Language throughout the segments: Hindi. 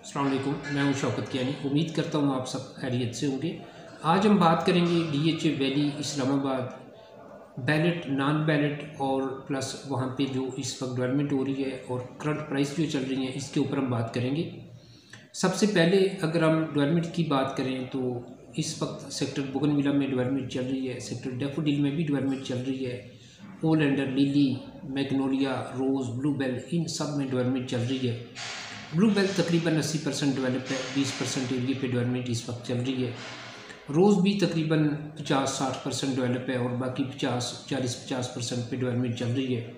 अस्सलाम वालेकुम, मैं हूं शौकत कियानी। उम्मीद करता हूं आप सब खैरियत से होंगे। आज हम बात करेंगे DHA valley Islamabad ballot, non ballot और प्लस वहां पे जो इस वक्त डेवलपमेंट हो रही है और करंट प्राइस जो चल रही है, इसके ऊपर हम बात करेंगे। सबसे पहले अगर हम डेवलपमेंट की बात करें तो इस वक्त सेक्टर बोगनविला में डेवलपमेंट चल रही है, सेक्टर डैफोडिल में भी डेवलपमेंट चल रही है, ओलेंडर, लिली, मैग्नोलिया, रोज़, ब्लूबेल, इन सब में डेवलपमेंट चल रही है। ब्लूबेल तकरीबन 80% डेवलप है, 20% एरिया पे डेवलपमेंट इस वक्त चल रही है। रोज़ भी तकरीबन 50-60% डेवलप है और बाकी 40-50% पे डेवलपमेंट चल रही है।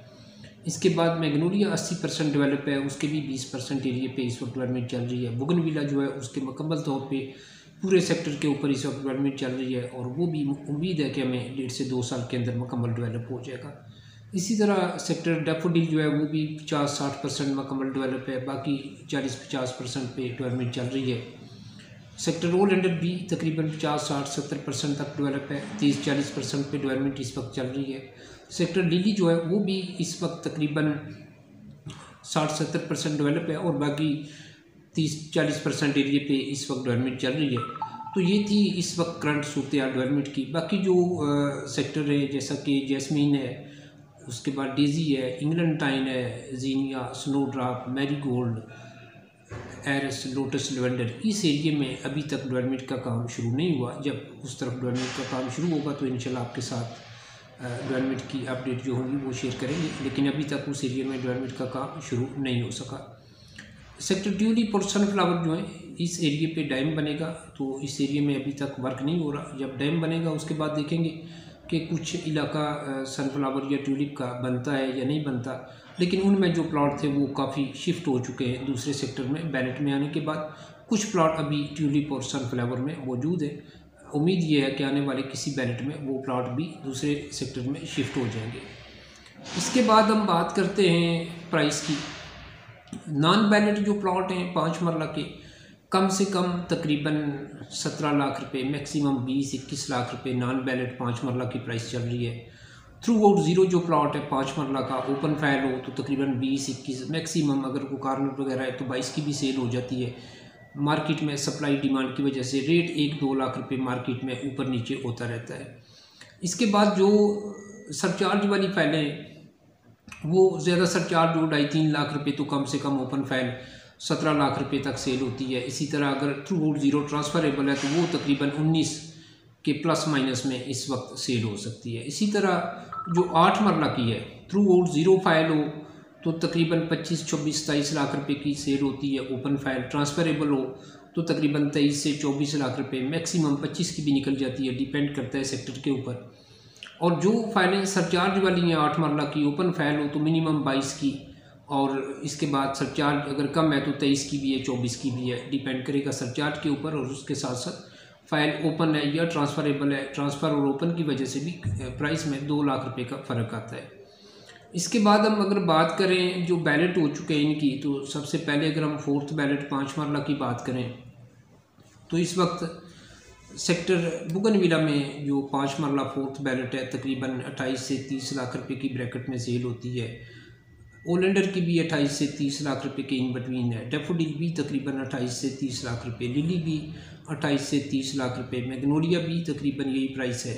इसके बाद मैग्नोलिया 80% डेवलप है, उसके भी 20% एरिया पे इस वक्त डेवलपमेंट चल रही है। बोगनविला जो है उसके मुकम्मल तौर पे पूरे सेक्टर के ऊपर इस वक्त डेवलपमेंट चल रही है और वो भी उम्मीद है कि हमें 1.5 से 2 साल के अंदर मुकम्मल डेवलप हो जाएगा। इसी तरह सेक्टर डैफोडिल जो है वो भी 50-60% मुकम्मल डेवलप है, बाकी 40-50% पे डेवलपमेंट चल रही है। सेक्टर ओलेंडर भी तकरीबन 50-60-70% तक डेवलप है, 30-40% पे डेवलपमेंट इस वक्त चल रही है। सेक्टर लिली जो है वो भी इस वक्त तकरीबन 60-70% डेवलप है और बाकी 30-40% एरिया पे इस वक्त डेवलपमेंट चल रही है। तो ये थी इस वक्त करंट सूरत डेवलपमेंट की। बाकी जो सेक्टर है जैसा कि जैस्मीन है, उसके बाद डेजी है, इंग्लैंड टाइन है, zinnia, snowdrop, marigold, iris, lotus, lavender, इस एरिया में अभी तक डेवलपमेंट का काम शुरू नहीं हुआ। जब उस तरफ डेवलपमेंट का काम शुरू होगा तो इंशाल्लाह आपके साथ डेवलपमेंट की अपडेट जो होगी वो शेयर करेंगे, लेकिन अभी तक उस एरिया में डेवलपमेंट का काम शुरू नहीं हो सका। सेक्टर ट्यूलिप और सनफ्लावर जो है इस एरिया पे डैम बनेगा, तो इस एरिया में अभी तक वर्क नहीं हो रहा। जब डैम बनेगा उसके बाद देखेंगे कि कुछ इलाका सनफ्लावर या ट्यूलिप का बनता है या नहीं बनता, लेकिन उनमें जो प्लॉट थे वो काफ़ी शिफ्ट हो चुके हैं दूसरे सेक्टर में। बैलेट में आने के बाद कुछ प्लॉट अभी ट्यूलिप और सनफ्लावर में मौजूद है। उम्मीद ये है कि आने वाले किसी बैलेट में वो प्लॉट भी दूसरे सेक्टर में शिफ्ट हो जाएंगे। इसके बाद हम बात करते हैं प्राइस की। नॉन बैलेट जो प्लॉट हैं 5 मरला के, कम से कम तकरीबन 17 लाख रुपए, मैक्सिमम 20-21 लाख रुपए नॉन बैलेट 5 मरला की प्राइस चल रही है। थ्रू आउट ज़ीरो जो प्लॉट है 5 मरला का, ओपन फायर हो तो तकरीबन 20-21, मैक्सिमम अगर कोई कार्नर वगैरह है तो 22 की भी सेल हो जाती है। मार्केट में सप्लाई डिमांड की वजह से रेट 1-2 लाख रुपए मार्केट में ऊपर नीचे होता रहता है। इसके बाद जो सरचार्ज वाली फाइलें, वो ज़्यादा सरचार्ज जो 2.5-3 लाख रुपए, तो कम से कम ओपन फाइल 17 लाख रुपए तक सेल होती है। इसी तरह अगर थ्रू आउट ज़ीरो ट्रांसफरेबल है तो वो तकरीबन 19 के प्लस माइनस में इस वक्त सेल हो सकती है। इसी तरह जो 8 मरला की है, थ्रू आउट ज़ीरो फाइल हो तो तकरीबन 25-26-27 लाख रुपए की सेल होती है। ओपन फाइल ट्रांसफरेबल हो तो तकरीबन 23 से 24 लाख रुपए, मैक्सिमम 25 की भी निकल जाती है, डिपेंड करता है सेक्टर के ऊपर। और जो फाइलें सरचार्ज वाली हैं 8 मरला की, ओपन फाइल हो तो मिनिमम 22 की, और इसके बाद सरचार्ज अगर कम है तो 23 की भी है, 24 की भी है, डिपेंड करेगा सरचार्ज के ऊपर। और उसके साथ साथ फाइल ओपन है या ट्रांसफरेबल है, ट्रांसफ़र और ओपन की वजह से भी प्राइस में 2 लाख रुपए का फ़र्क आता है। इसके बाद हम अगर बात करें जो बैलेट हो चुके हैं इनकी, तो सबसे पहले अगर हम 4th बैलेट 5 मरला की बात करें तो इस वक्त सेक्टर बोगनविला में जो 5 मरला 4th बैलेट है तकरीबन 28 से 30 लाख रुपए की ब्रैकेट में सेल होती है। ओलेंडर की भी 28 से 30 लाख रुपए के इन बिटवीन है। डैफोडिल भी तकरीबन 28 से 30 लाख रुपए, लिली भी 28 से 30 लाख रुपए, मैग्नोलिया भी तकरीबन यही प्राइस है।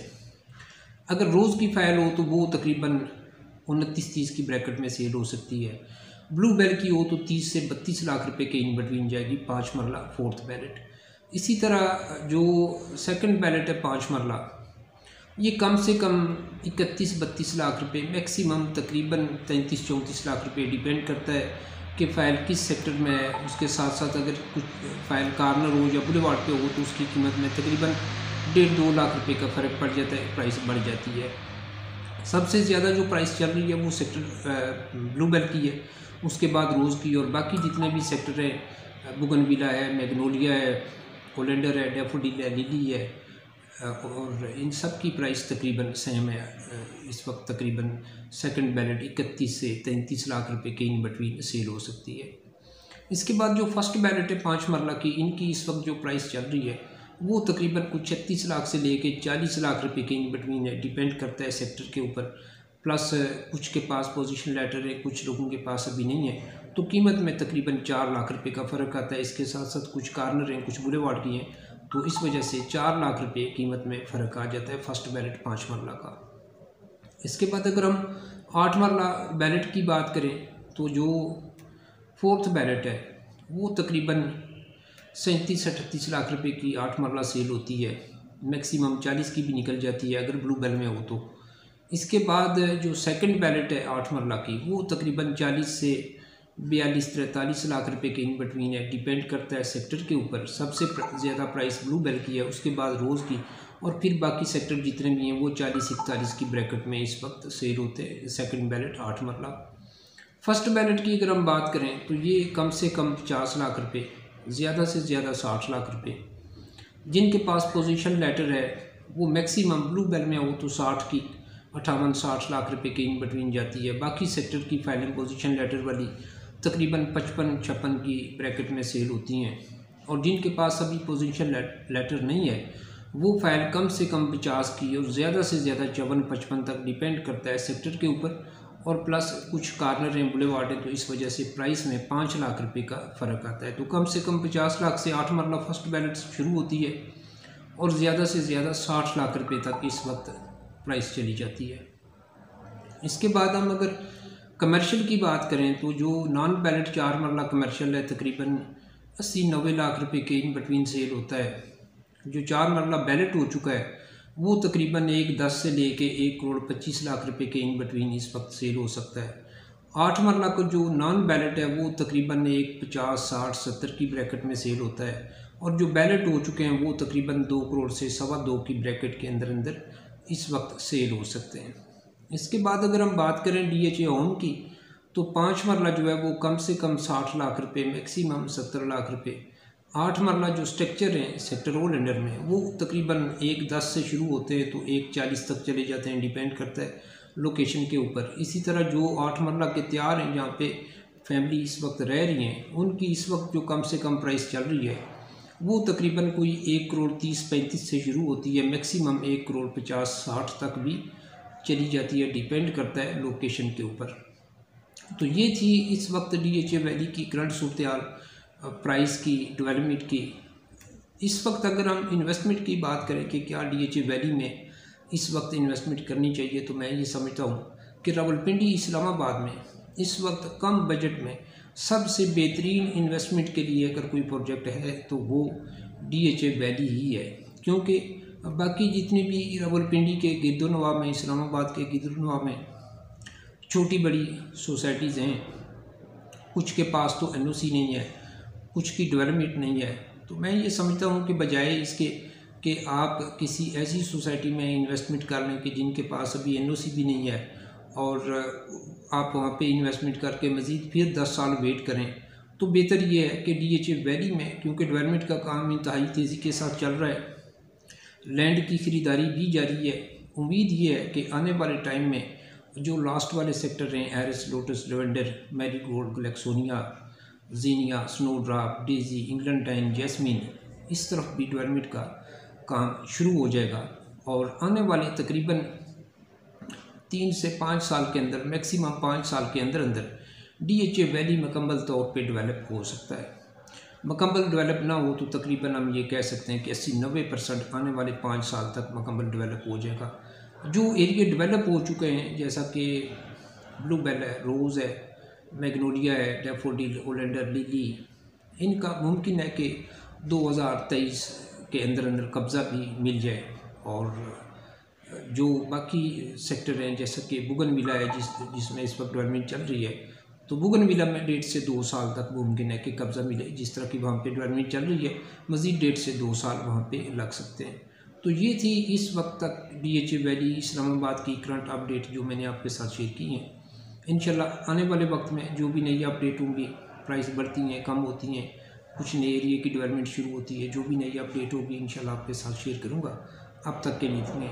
अगर रोज़ की फाइल हो तो वो तकरीबन 29-30 की ब्रैकेट में सेल हो सकती है। ब्लूबेल की हो तो 30 से 32 लाख रुपए के इन बिटवीन जाएगी 5 मरला 4th बैलेट। इसी तरह जो सेकंड बैलेट है 5 मरला, ये कम से कम 31-32 लाख रुपए, मैक्सिमम तकरीबन 33-34 लाख रुपए, डिपेंड करता है कि फ़ाइल किस सेक्टर में है। उसके साथ साथ अगर कुछ फ़ाइल कार्नर हो या बुलेवार्ड पे हो तो उसकी कीमत में तकरीबन 1.5-2 लाख रुपए का फ़र्क पड़ जाता है, प्राइस बढ़ जाती है। सबसे ज़्यादा जो प्राइस चल रही है वो सेक्टर ब्लूबेल की है, उसके बाद रोज़ की, और बाकी जितने भी सेक्टर हैं, बोगनविला है, मैग्नोलिया है, ओलेंडर है, डैफोडिल है, लिली है, और इन सब की प्राइस तकरीबन सेम है। इस वक्त तकरीबन सेकंड बैलेट 31 से 33 लाख रुपए के इन बिटवीन सेल हो सकती है। इसके बाद जो फर्स्ट बैलेट है 5 मरला की, इनकी इस वक्त जो प्राइस चल रही है वो तकरीबन कुछ 36 लाख से लेके 40 लाख रुपए के इन बिटवीन है, डिपेंड करता है सेक्टर के ऊपर। प्लस कुछ के पास पोजीशन लेटर है, कुछ लोगों के पास अभी नहीं है, तो कीमत में तकरीबन 4 लाख रुपए का फ़र्क आता है। इसके साथ साथ कुछ कार्नर हैं, कुछ बुलेवार्ड की हैं, तो इस वजह से 4 लाख रुपए कीमत में फ़र्क आ जाता है फर्स्ट बैलेट 5 मरला का। इसके बाद अगर हम 8 मरला बैलेट की बात करें तो जो फोर्थ बैलेट है वो तकरीबन 37-38 लाख रुपए की 8 मरला सेल होती है, मैक्सिमम 40 की भी निकल जाती है अगर ब्लू बेल में हो तो। इसके बाद जो सेकंड बैलेट है 8 मरला की वो तकरीबन 40 से 42-43 लाख रुपए के इन बिटवीन है, डिपेंड करता है सेक्टर के ऊपर। सबसे ज़्यादा प्राइस ब्लू बेल की है, उसके बाद रोज़ की, और फिर बाकी सेक्टर जितने भी हैं वो 40-41 की ब्रैकेट में इस वक्त सेल होते हैं सेकंड बैलेट 8 मरला। फर्स्ट बैलेट की अगर हम बात करें तो ये कम से कम 50 लाख रुपए, ज़्यादा से ज़्यादा 60 लाख रुपए। जिनके पास पोजीशन लेटर है वो मैक्सिमम ब्लू बेल में हो तो 58-60 लाख रुपए के इन बिटवीन जाती है। बाकी सेक्टर की फाइलिंग पोजीशन लेटर वाली तकरीबन 55-56 की ब्रैकेट में सेल होती हैं, और जिनके पास अभी पोजीशन लेटर नहीं है वो फाइल कम से कम 50 की और ज़्यादा से ज़्यादा 54-55 तक, डिपेंड करता है सेक्टर के ऊपर। और प्लस कुछ कार्नर हैं, बुलेवार्ड हैं, तो इस वजह से प्राइस में 5 लाख रुपए का फ़र्क आता है। तो कम से कम 50 लाख से 8 मरला फर्स्ट बैलेट शुरू होती है और ज़्यादा से ज़्यादा 60 लाख रुपए तक इस वक्त प्राइस चली जाती है। इसके बाद हम अगर कमर्शियल की बात करें तो जो नॉन बैलेट 4 मरला कमर्शियल है तकरीबन 80-90 लाख रुपए के इन बिटवीन सेल होता है। जो 4 मरला बैलेट हो चुका है वो तकरीबन 1-10 से लेके 1-25 लाख रुपए के इन बिटवीन इस वक्त सेल हो सकता है। 8 मरला को जो नॉन बैलेट है वो तकरीबन 50-60-70 की ब्रैकेट में सेल होता है, और जो बैलेट हो चुके हैं वो तकरीबन 2 करोड़ से 2.25 की ब्रैकेट के अंदर अंदर इस वक्त सेल हो सकते हैं। इसके बाद अगर हम बात करें DHA होम की तो 5 मरला जो है वो कम से कम 60 लाख रुपए, मैक्सिमम 70 लाख रुपए। 8 मरला जो स्ट्रक्चर हैं सेक्टर ओलेंडर में वो तकरीबन 1-10 से शुरू होते हैं तो 1-40 तक चले जाते हैं, डिपेंड करता है लोकेशन के ऊपर। इसी तरह जो 8 मरला के तैयार हैं जहाँ पे फैमिली इस वक्त रह रही हैं उनकी इस वक्त जो कम से कम प्राइस चल रही है वो तकरीबन कोई 1-30-35 से शुरू होती है, मैक्सिमम 1-50-60 तक भी चली जाती है, डिपेंड करता है लोकेशन के ऊपर। तो ये थी इस वक्त DHA वैली की करंट सूरत हाल, प्राइस की, डेवलपमेंट की। इस वक्त अगर हम इन्वेस्टमेंट की बात करें कि क्या DHA वैली में इस वक्त इन्वेस्टमेंट करनी चाहिए, तो मैं ये समझता हूँ कि रावलपिंडी इस्लामाबाद में इस वक्त कम बजट में सबसे बेहतरीन इन्वेस्टमेंट के लिए अगर कोई प्रोजेक्ट है तो वो DHA वैली ही है। क्योंकि बाकी जितने भी रावलपिंडी के गिरदोनवा में, इस्लामाबाद के गिरदोनवा में छोटी बड़ी सोसाइटीज़ हैं, कुछ के पास तो NOC नहीं है, कुछ की डेवलपमेंट नहीं है। तो मैं ये समझता हूँ कि बजाय इसके कि आप किसी ऐसी सोसाइटी में इन्वेस्टमेंट कर लें कि जिनके पास अभी NOC भी नहीं है और आप वहाँ पे इन्वेस्टमेंट करके मज़ीद फिर 10 साल वेट करें, तो बेहतर ये है कि DHA वैली में, क्योंकि डेवलपमेंट का काम इंतहाई तेज़ी के साथ चल रहा है, लैंड की ख़रीदारी भी जारी है। उम्मीद ये है कि आने वाले टाइम में जो लास्ट वाले सेक्टर हैं, iris, lotus, lavender, marigold, gloxinia, zinnia, snowdrop, daisy, eglantine, jasmine, इस तरफ भी डेवलपमेंट का काम शुरू हो जाएगा और आने वाले तकरीबन 3 से 5 साल के अंदर, मैक्सिमम 5 साल के अंदर अंदर DHA वैली मुकम्मल तौर पे डेवलप हो सकता है। मुकम्मल डेवलप ना हो तो तकरीबन हम ये कह सकते हैं कि 80-90% आने वाले 5 साल तक मुकम्मल डेवलप हो जाएगा। जो एरिया डेवलप हो चुके हैं जैसा कि ब्लू बेल है, रोज़ है, मैग्नोलिया है, डैफोडिल, ओलेंडर, लिली, इनका मुमकिन है कि 2023 के अंदर अंदर कब्ज़ा भी मिल जाए। और जो बाकी सेक्टर हैं जैसा कि बुगनविला है जिसमें इस वक्त डेवलपमेंट चल रही है, तो बुगनविला में 1.5 से 2 साल तक मुमकिन है कि कब्ज़ा मिले। जिस तरह की वहाँ पे डेवलपमेंट चल रही है, मज़ीद 1.5 से 2 साल वहाँ पे लग सकते हैं। तो ये थी इस वक्त तक DHA वैली इस्लामाबाद की करंट अपडेट जो मैंने आपके साथ शेयर की हैं। इंशाल्लाह आने वाले वक्त में जो भी नई अपडेट होंगी, प्राइस बढ़ती हैं, कम होती हैं, कुछ नए एरिया की डेवलपमेंट शुरू होती है, जो भी नई अपडेट होगी इंशाल्लाह आपके साथ शेयर करूँगा। अब तक के लिए इतने।